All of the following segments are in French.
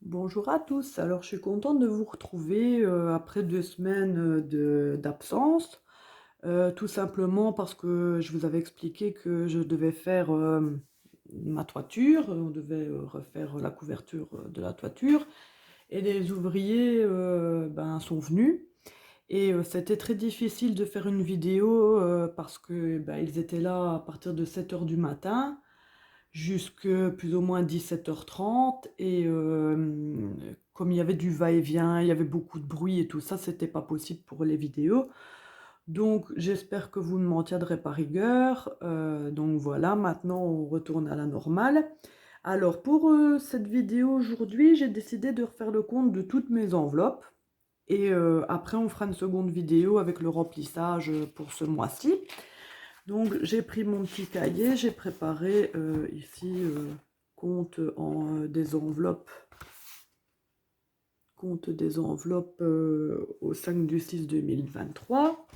Bonjour à tous, alors je suis contente de vous retrouver après 2 semaines d'absence, tout simplement parce que je vous avais expliqué que je devais faire ma toiture, on devait refaire la couverture de la toiture et les ouvriers sont venus et c'était très difficile de faire une vidéo parce que ils étaient là à partir de 7 heures du matin jusque plus ou moins 17h30 et comme il y avait du va-et-vient, il y avait beaucoup de bruit et tout ça, c'était pas possible pour les vidéos. Donc j'espère que vous ne m'en tiendrez pas rigueur. Donc voilà, maintenant on retourne à la normale. Alors pour cette vidéo aujourd'hui, j'ai décidé de refaire le compte de toutes mes enveloppes. Et après on fera une seconde vidéo avec le remplissage pour ce mois-ci. Donc j'ai pris mon petit cahier, j'ai préparé ici compte des enveloppes au 5 du 6 2023.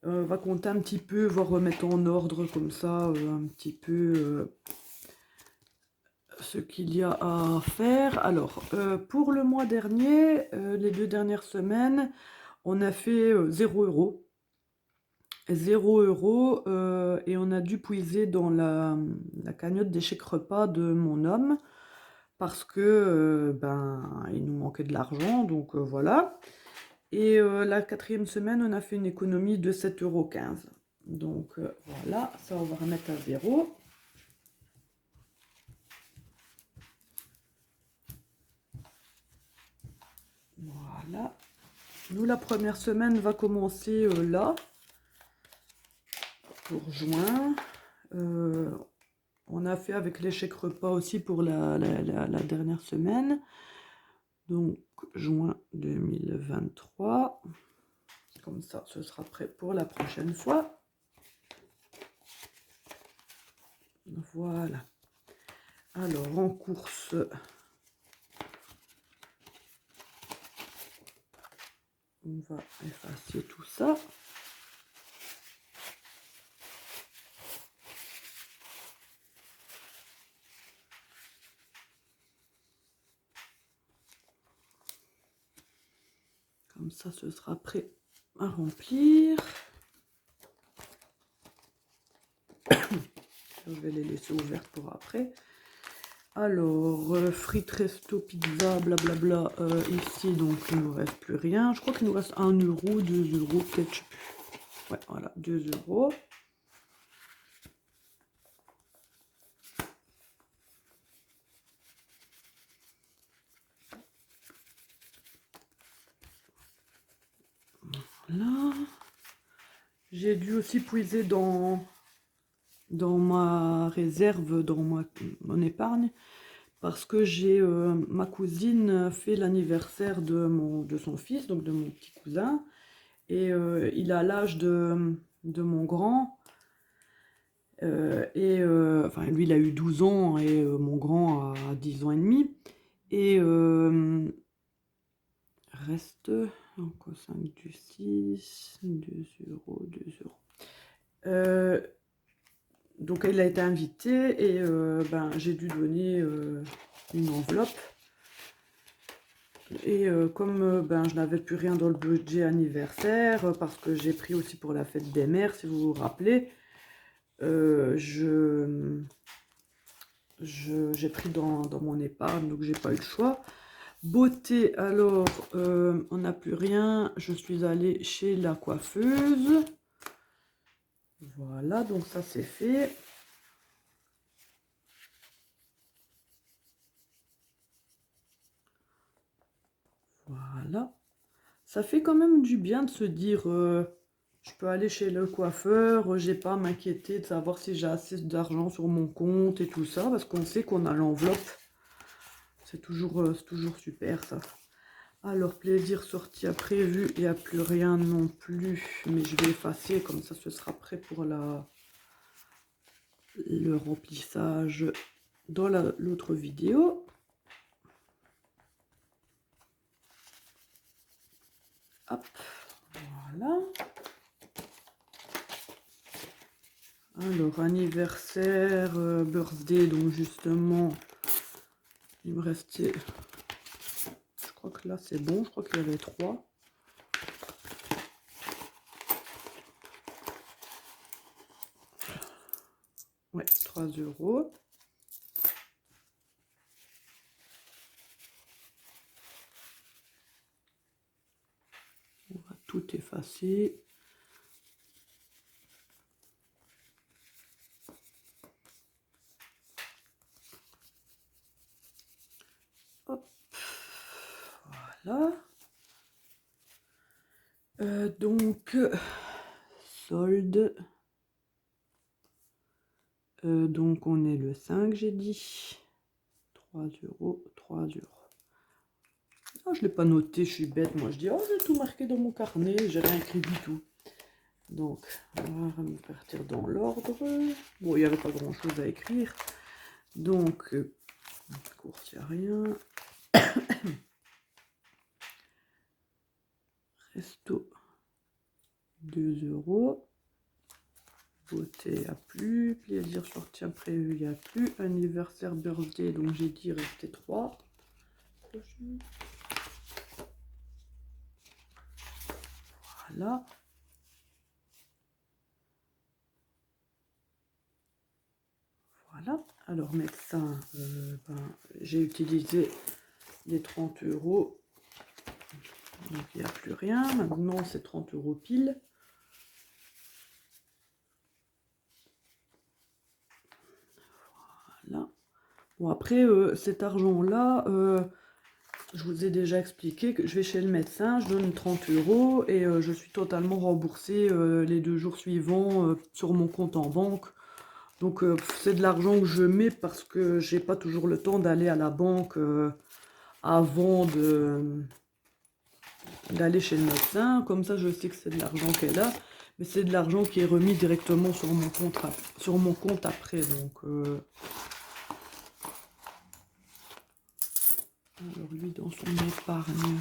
On va compter un petit peu, voir remettre en ordre comme ça un petit peu ce qu'il y a à faire. Alors pour le mois dernier, les 2 dernières semaines, on a fait 0 €. 0 € et on a dû puiser dans la cagnotte des chèques repas de mon homme parce que il nous manquait de l'argent, donc voilà. Et la 4e semaine, on a fait une économie de 7,15 €. Donc voilà, ça on va remettre à zéro. Voilà. Nous, la première semaine va commencer là, pour juin. On a fait avec les chèques repas aussi pour la dernière semaine. Donc, juin 2023. Comme ça, ce sera prêt pour la prochaine fois. Voilà. Alors, en course, on va effacer tout ça. Comme ça, ce sera prêt à remplir. Je vais les laisser ouvertes pour après. Alors, frites, resto, pizza, blablabla, ici, donc il ne nous reste plus rien. Je crois qu'il nous reste 1 €, 2 €, peut-être, je sais plus. Ouais, voilà, 2 €. Voilà. J'ai dû aussi puiser dans ma réserve, dans mon épargne, parce que j'ai ma cousine fait l'anniversaire de son fils, donc de mon petit cousin, et il a l'âge de mon grand, enfin lui il a eu 12 ans et mon grand a 10 ans et demi, et reste donc au 5 du 6, 2 €, 2 €. Donc il a été invité et j'ai dû donner une enveloppe. Et comme je n'avais plus rien dans le budget anniversaire, parce que j'ai pris aussi pour la fête des mères, si vous vous rappelez, j'ai pris dans mon épargne, donc j'ai pas eu le choix. Beauté, alors on n'a plus rien, je suis allée chez la coiffeuse. Voilà, donc ça c'est fait. Voilà. Ça fait quand même du bien de se dire, je peux aller chez le coiffeur, j'ai pas à m'inquiéter de savoir si j'ai assez d'argent sur mon compte et tout ça, parce qu'on sait qu'on a l'enveloppe. C'est toujours super ça. Alors, plaisir sorti à prévu, il n'y a plus rien non plus, mais je vais effacer, comme ça ce sera prêt pour le remplissage dans l'autre vidéo. Hop, voilà. Alors, anniversaire, birthday, donc justement, il me restait crois que là c'est bon, je crois qu'il y avait 3. Ouais, 3 €. On va tout effacer. Hop, voilà. Donc, solde. Donc, on est le 5, j'ai dit. 3 €, 3 €. Ah, je ne l'ai pas noté, je suis bête. Moi, je dis, oh, j'ai tout marqué dans mon carnet, j'ai rien écrit du tout. Donc, on va repartir dans l'ordre. Bon, il n'y avait pas grand-chose à écrire. Donc, course, il n'y a rien. Resto, 2 €. Beauté a plus. Plaisir sortir prévu, il n'y a plus. Anniversaire, birthday, donc j'ai dit rester 3. Voilà. Voilà. Alors, médecin, j'ai utilisé les 30 €. Donc, il n'y a plus rien. Maintenant, c'est 30 € pile. Voilà. Bon, après, cet argent-là, je vous ai déjà expliqué que je vais chez le médecin, je donne 30 € et je suis totalement remboursée les 2 jours suivants sur mon compte en banque. Donc, c'est de l'argent que je mets parce que j'ai pas toujours le temps d'aller à la banque avant d'aller chez le médecin. Comme ça, je sais que c'est de l'argent qu'elle a. Mais c'est de l'argent qui est remis directement sur mon compte après. Donc, alors lui, dans son épargne,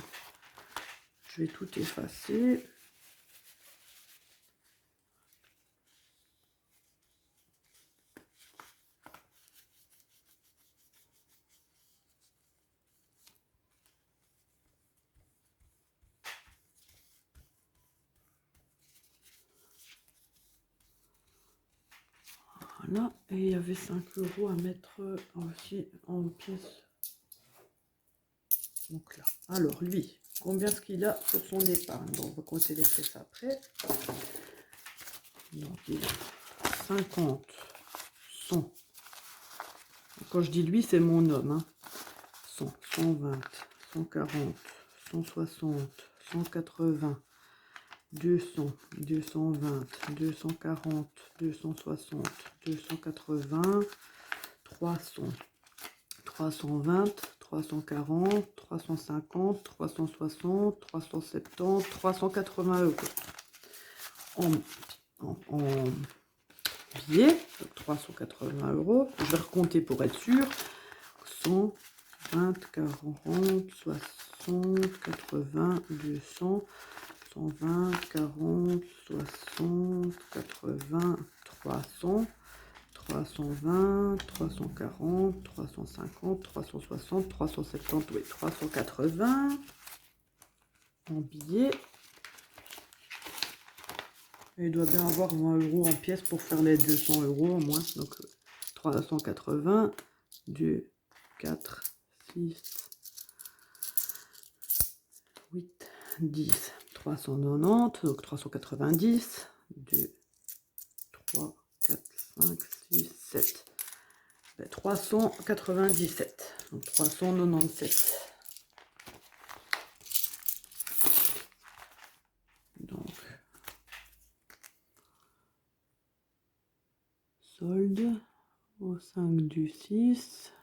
je vais tout effacer. Voilà, et il y avait 5 € à mettre aussi en pièces. Donc là, alors lui, combien est-ce qu'il a sur son épargne? Bon, on va compter les pièces après. Donc il a 50, 100. Quand je dis lui, c'est mon homme. Hein. 100, 120, 140, 160, 180, 200, 220, 240, 260, 280, 300, 320, 340, 350, 360, 370, 380 € en billets, donc 380 €. Je vais recompter pour être sûr. 100, 20, 40, 60, 80, 200, 120, 40, 60, 80, 300, 320, 340, 350, 360, 370, oui, 380 en billets. Et il doit bien avoir 20 € en pièces pour faire les 200 € au moins. Donc 380, 2, 4, 6, 8, 10, 390, donc 390, 2, 3, 4, 5, 6, 7. 397, donc 397. Donc, solde au 5 du 6,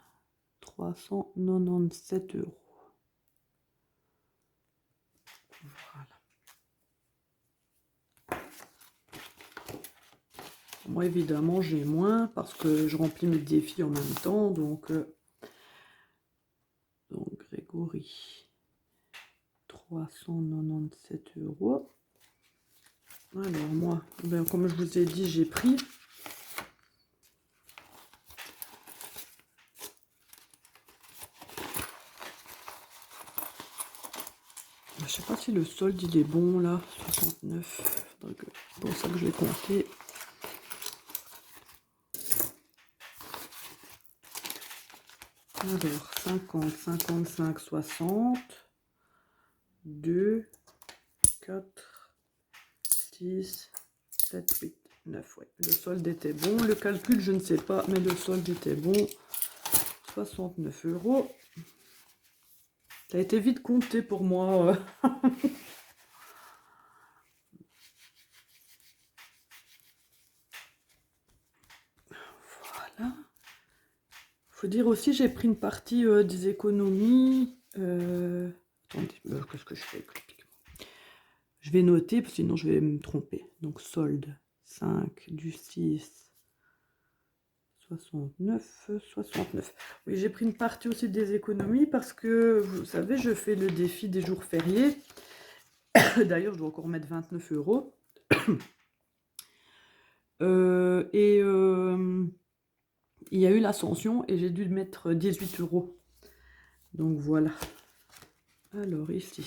397 €. Voilà. Moi, évidemment, j'ai moins parce que je remplis mes défis en même temps. Donc Grégory, 397 €. Alors, moi, comme je vous ai dit, j'ai pris. Je sais pas si le solde il est bon là, 69. C'est pour ça que je vais compter. Alors, 50, 55, 60, 2, 4, 6, 7, 8, 9. Ouais. Le solde était bon. Le calcul, je ne sais pas, mais le solde était bon. 69 €. Ça a été vite compté pour moi. Voilà. Faut dire aussi, j'ai pris une partie des économies. Attendez, qu'est-ce que je fais? Je vais noter, parce que sinon je vais me tromper. Donc solde 5 du 6, 69, 69. Oui, j'ai pris une partie aussi des économies parce que, vous savez, je fais le défi des jours fériés. D'ailleurs, je dois encore mettre 29 €. Il y a eu l'ascension et j'ai dû mettre 18 €. Donc voilà. Alors ici.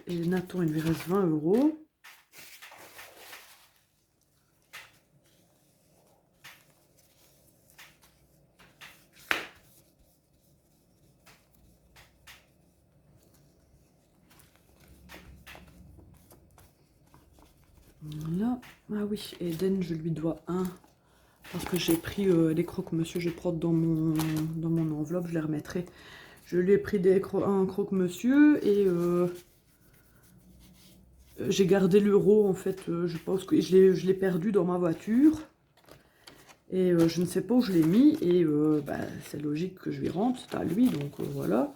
Et Nathan, il lui reste 20 €. Là, ah oui, Eden, je lui dois 1. Parce que j'ai pris les croque-monsieur, je prends dans mon enveloppe, je les remettrai. Je lui ai pris un croque-monsieur et j'ai gardé l'euro en fait. Je pense que je l'ai perdu dans ma voiture. Et je ne sais pas où je l'ai mis. Et bah, c'est logique que je lui rentre, c'est à lui, donc voilà.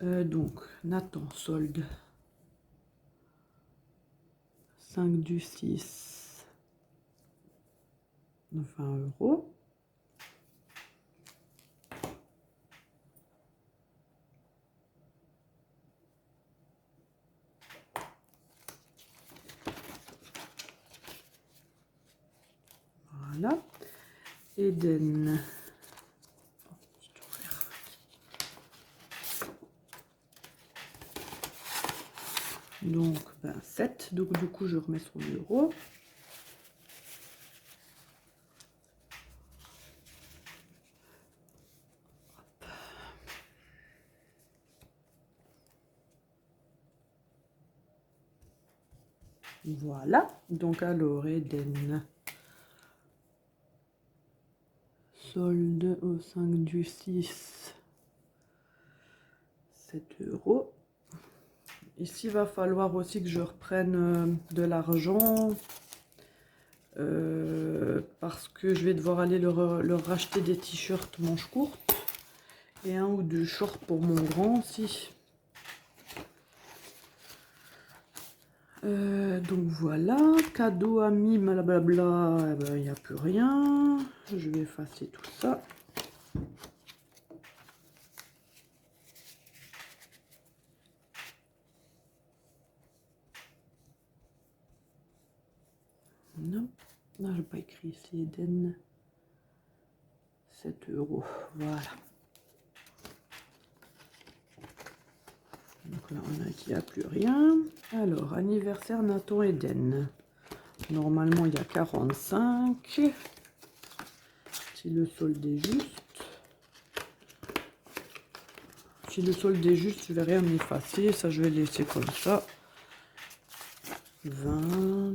Donc, Nathan, solde. 5 du 6. 20 €. Voilà. Eden. Donc, ben, 7. Donc, du coup, je remets son euro. Voilà. Donc, alors, Eden. Solde au 5 du 6. 7 €. Ici, il va falloir aussi que je reprenne de l'argent. Parce que je vais devoir aller leur racheter des t-shirts manches courtes. Et 1 ou 2 shorts pour mon grand aussi. Donc voilà, cadeau, amis, blablabla, eh ben, il n'y a plus rien. Je vais effacer tout ça. Non, non, je n'ai pas écrit ici, Eden. 7 €, voilà. Donc là, on a dit qu'il n'y a plus rien. Alors, anniversaire Nathan Eden. Normalement, il y a 45. Si le solde est juste. Si le solde est juste, je vais rien effacer. Ça, je vais laisser comme ça. 20,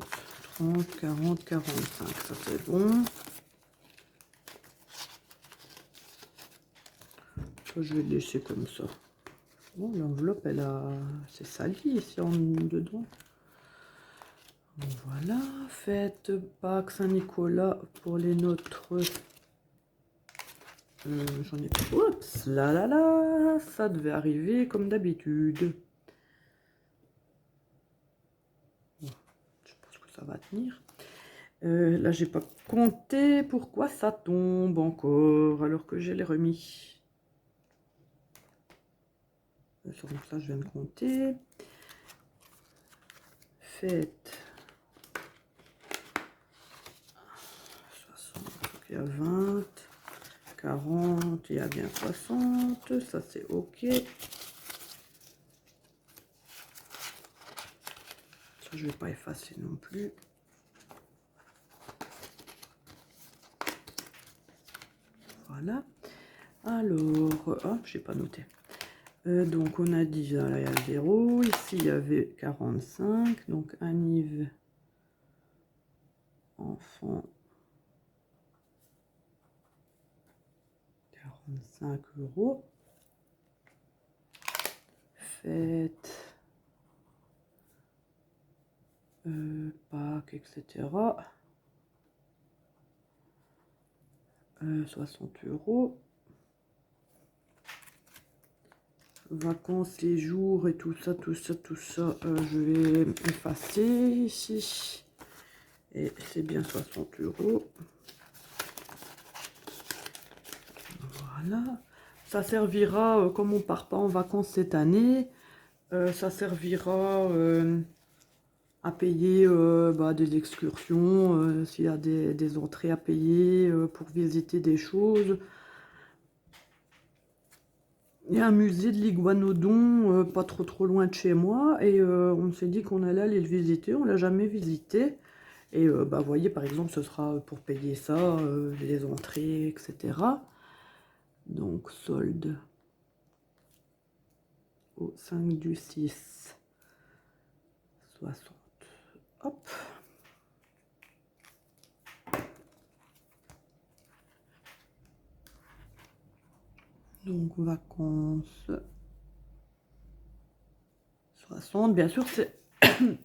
30, 40, 45. Ça, c'est bon. Ça, je vais le laisser comme ça. Bon, l'enveloppe, c'est sali ici en dedans. Voilà, fête Pâques Saint-Nicolas pour les nôtres. J'en ai plus. Oups, là là là, ça devait arriver comme d'habitude. Bon, je pense que ça va tenir. Là, j'ai pas compté pourquoi ça tombe encore alors que je l'ai remis. Sur ça, je vais me compter. Fête. 60, il y a 20. 40, il y a bien 60, ça c'est ok. je vais pas effacer non plus. Voilà. Alors, hop, j'ai pas noté. Donc on a dit, là il y a 0, ici il y avait 45, donc anniv enfant 45 €. Fête, Pâques, etc. 60 €. Vacances, séjours et tout ça, je vais effacer ici. Et c'est bien 60 €. Voilà. Ça servira, comme on part pas en vacances cette année, ça servira à payer des excursions, s'il y a des entrées à payer pour visiter des choses. Il y a un musée de l'Iguanodon, pas trop loin de chez moi, et on s'est dit qu'on allait aller le visiter, on l'a jamais visité. Et vous voyez, par exemple, ce sera pour payer ça, les entrées, etc. Donc, solde au 5/6, 60. Hop. Donc, vacances, 60. Bien sûr, c'est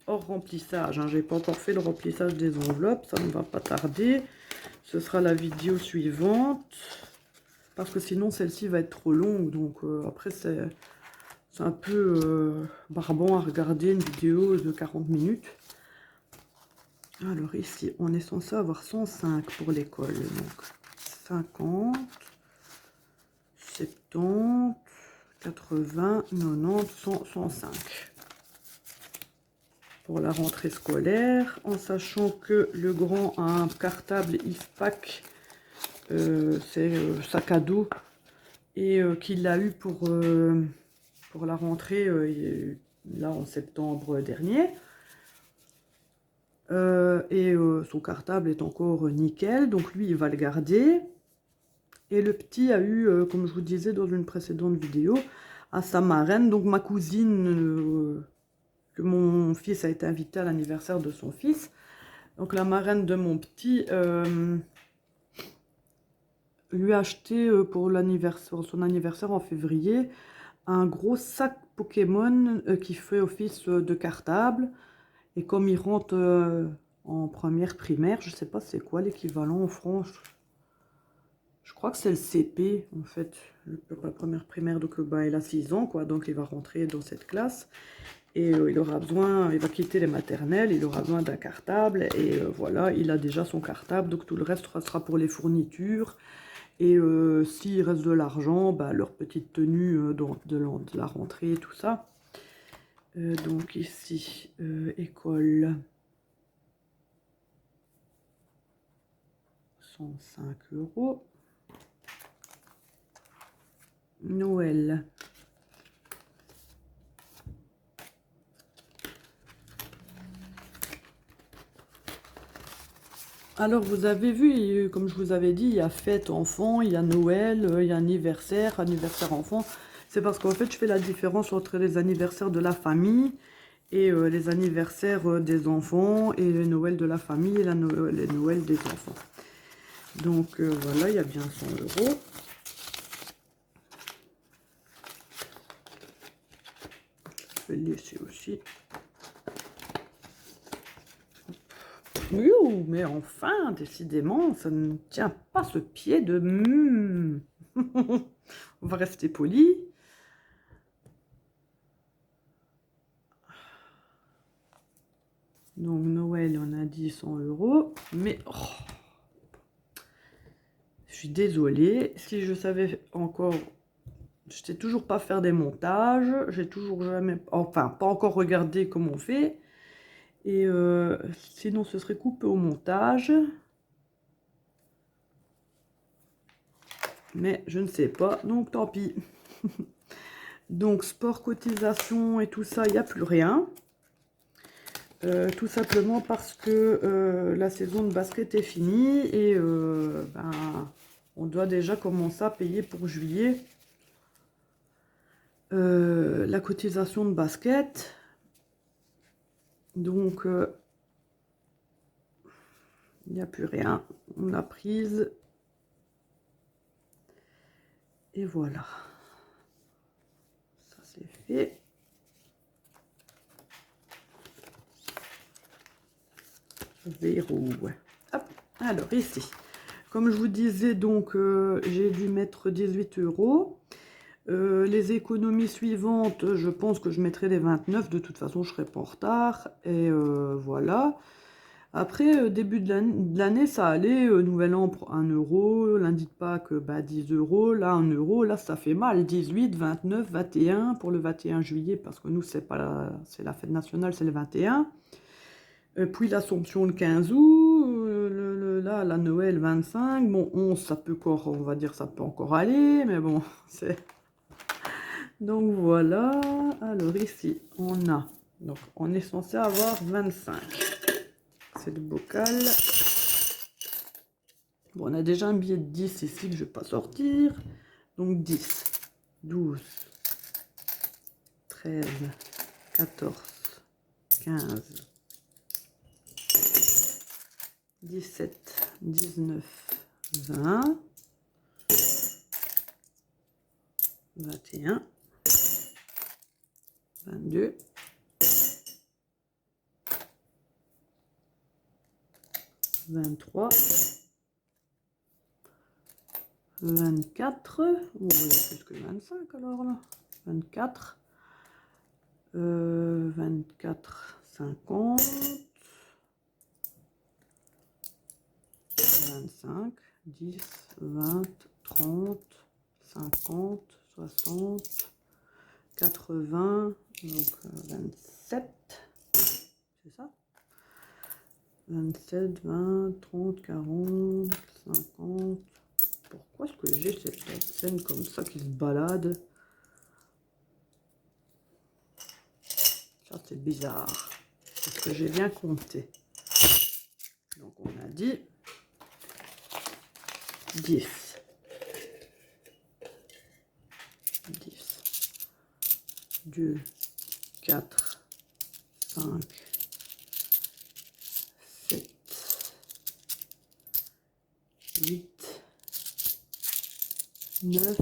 hors remplissage. Hein. J'ai pas encore fait le remplissage des enveloppes. Ça ne va pas tarder. Ce sera la vidéo suivante. Parce que sinon, celle-ci va être trop longue. Donc, après, c'est un peu barbant à regarder une vidéo de 40 minutes. Alors, ici, on est censé avoir 105 pour l'école. Donc, 50, 70, 80, 90, 100, 105. Pour la rentrée scolaire, en sachant que le grand a un cartable IFPAC, c'est sac à dos, et qu'il l'a eu pour la rentrée, là en septembre dernier. Son cartable est encore nickel, donc lui il va le garder. Et le petit a eu, comme je vous disais dans une précédente vidéo, à sa marraine, donc ma cousine, que mon fils a été invité à l'anniversaire de son fils. Donc la marraine de mon petit lui a acheté pour son anniversaire en février un gros sac Pokémon qui fait office de cartable. Et comme il rentre en première primaire, je sais pas c'est quoi l'équivalent en France. Je crois que c'est le CP en fait, la première primaire. Donc il a 6 ans quoi, donc il va rentrer dans cette classe. Et il aura besoin, il va quitter les maternelles, il aura besoin d'un cartable. Et voilà, il a déjà son cartable, donc tout le reste sera pour les fournitures. Et s'il reste de l'argent, leur petite tenue de la rentrée, tout ça. Donc ici, école, 105 €. Noël. Alors, vous avez vu, comme je vous avais dit, il y a fête enfant, il y a Noël, il y a anniversaire enfant. C'est parce qu'en fait, je fais la différence entre les anniversaires de la famille et les anniversaires des enfants, et les Noëls de la famille et les Noëls des enfants. Donc, voilà, il y a bien 100 €. Je vais le laisser aussi. Ouh, mais enfin, décidément, ça ne tient pas ce pied de... On va rester poli. Donc Noël, on a dit 100 €. Mais je suis désolée. Si je savais encore... Je sais toujours pas faire des montages. J'ai toujours jamais... Enfin, pas encore regardé comment on fait. Et sinon, ce serait coupé au montage. Mais je ne sais pas, donc tant pis. Donc sport, cotisation et tout ça, il n'y a plus rien. Tout simplement parce que la saison de basket est finie et ben, on doit déjà commencer à payer pour juillet la cotisation de basket. Donc, il n'y a plus rien. On l'a prise. Et voilà. Ça, c'est fait. Verrou. Hop. Alors, ici. Comme je vous disais, donc, j'ai dû mettre 18 €. Les économies suivantes, je pense que je mettrai les 29. De toute façon, je serai pas en retard. Et voilà. Après, début de l'année, ça allait. Nouvel an, 1 €. Lundi de Pâques, bah, 10 €. Là, 1 €. Là, ça fait mal. 18, 29, 21 pour le 21 juillet. Parce que nous, c'est pas c'est la fête nationale, c'est le 21. Puis l'Assomption le 15 août. Là, la Noël 25. Bon, 11, ça peut encore, on va dire, ça peut encore aller. Mais bon, c'est... Donc voilà, alors ici on a, donc on est censé avoir 25, c'est le bocal. Bon, on a déjà un billet de 10 ici que je vais pas sortir, donc 10, 12, 13, 14, 15, 17, 19, 20, 21, 22, 23, 24, oh, il y a plus que 25 alors là, 24, 24, 50, 25, 10, 20, 30, 50, 60, 80, donc 27, c'est ça? 27, 20, 30, 40, 50. Pourquoi est-ce que j'ai cette scène comme ça qui se balade? Ça, c'est bizarre. Parce que j'ai bien compté. Donc, on a dit 10. 10. 2, 4, 5, 7, 8, 9,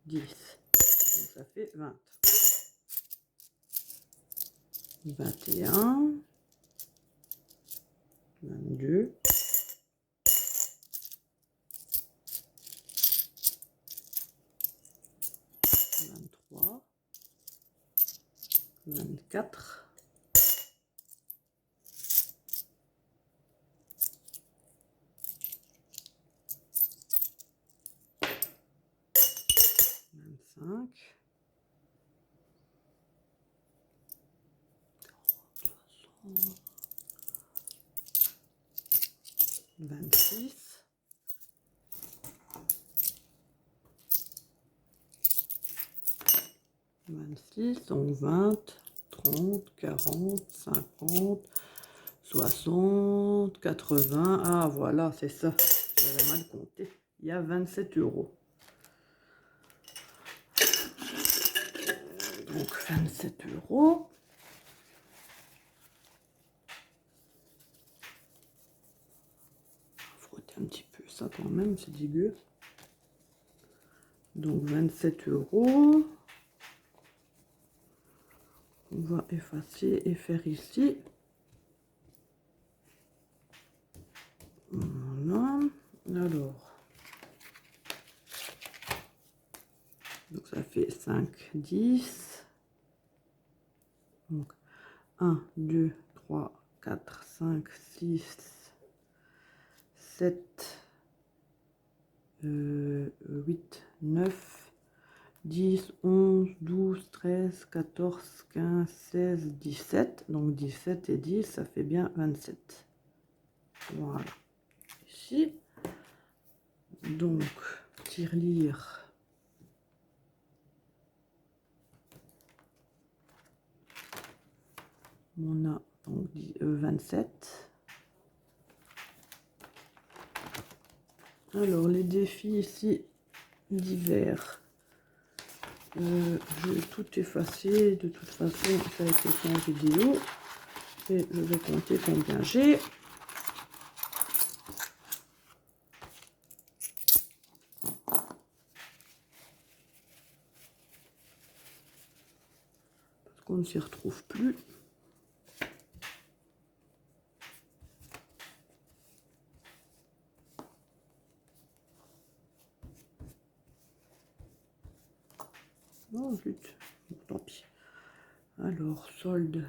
10. Donc ça fait 20. 21, 22, 23, 24, 25, 26, 26, donc 20, 30, 40, 50, 60, 80. Ah voilà, c'est ça. J'avais mal compté. Il y a 27 €. Donc 27 €. Frotter un petit peu ça quand même, c'est dégueu. Donc 27 €. On va effacer et faire ici. Voilà. Alors. Donc ça fait 5, 10. Donc 1, 2, 3, 4, 5, 6, 7, 8, 9, 10, 11, 12, 13, 14, 15, 16, 17. Donc 17 et 10, ça fait bien 27. Voilà. Ici. Donc, tirelire. On a donc 27. Alors les défis ici d'hiver, je vais tout effacer, de toute façon ça a été fait en vidéo et je vais compter combien j'ai. Parce qu'on ne s'y retrouve plus. Oh zut, bon, tant pis. Alors, solde.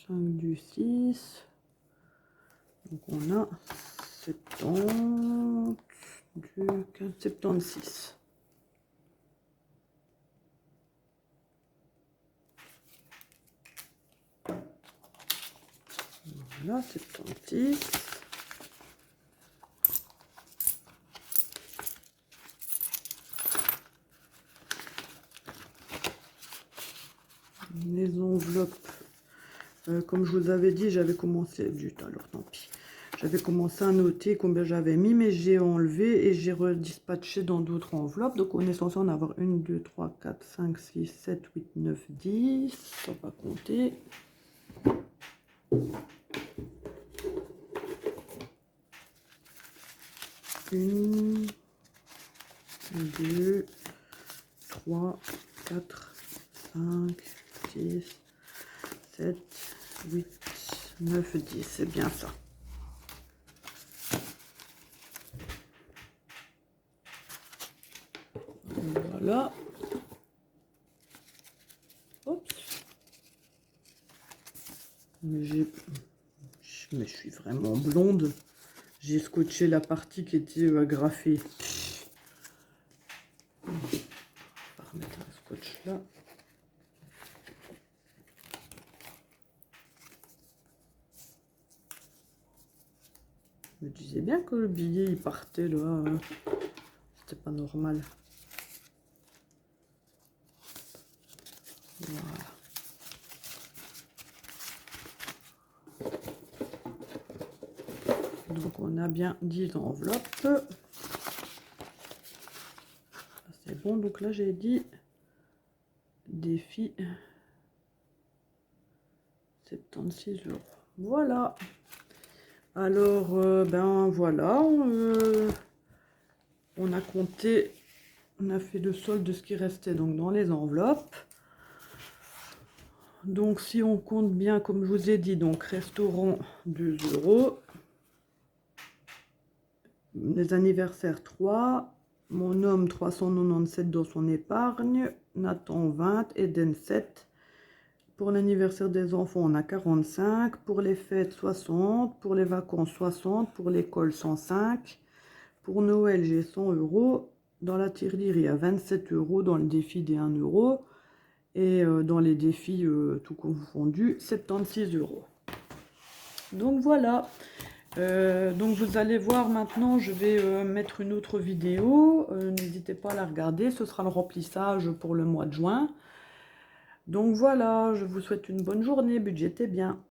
Du 6. Donc on a 70, du 15, 76. Voilà, 76. Les enveloppes, comme je vous avais dit, j'avais commencé, alors tant pis. J'avais commencé à noter combien j'avais mis, mais j'ai enlevé et j'ai redispatché dans d'autres enveloppes. Donc on est censé en avoir 1, 2, 3, 4, 5, 6, 7, 8, 9, 10. On va compter. 1, 2, 3, 4, 5, 6, 7, 8, 9, 10. C'est bien ça. Voilà. Oups. Mais je suis vraiment blonde. J'ai scotché la partie qui était agrafée. On va remettre un scotch là. Je me disais bien que le billet il partait là. C'était pas normal. Voilà. Donc on a bien 10 enveloppes. C'est bon, donc là j'ai dit défi 76 €. Voilà. Alors ben voilà, on a compté, on a fait le solde de ce qui restait donc dans les enveloppes. Donc si on compte bien, comme je vous ai dit, donc restaurant 2 €, les anniversaires 3, mon homme 397 dans son épargne, Nathan 20, Eden 7. Pour l'anniversaire des enfants, on a 45. Pour les fêtes, 60. Pour les vacances, 60. Pour l'école, 105. Pour Noël, j'ai 100 €. Dans la tirelire, il y a 27 € dans le défi des 1 €. Et dans les défis tout confondu, 76 €. Donc voilà. Donc vous allez voir maintenant, je vais mettre une autre vidéo. N'hésitez pas à la regarder. Ce sera le remplissage pour le mois de juin. Donc voilà, je vous souhaite une bonne journée, budgétez bien.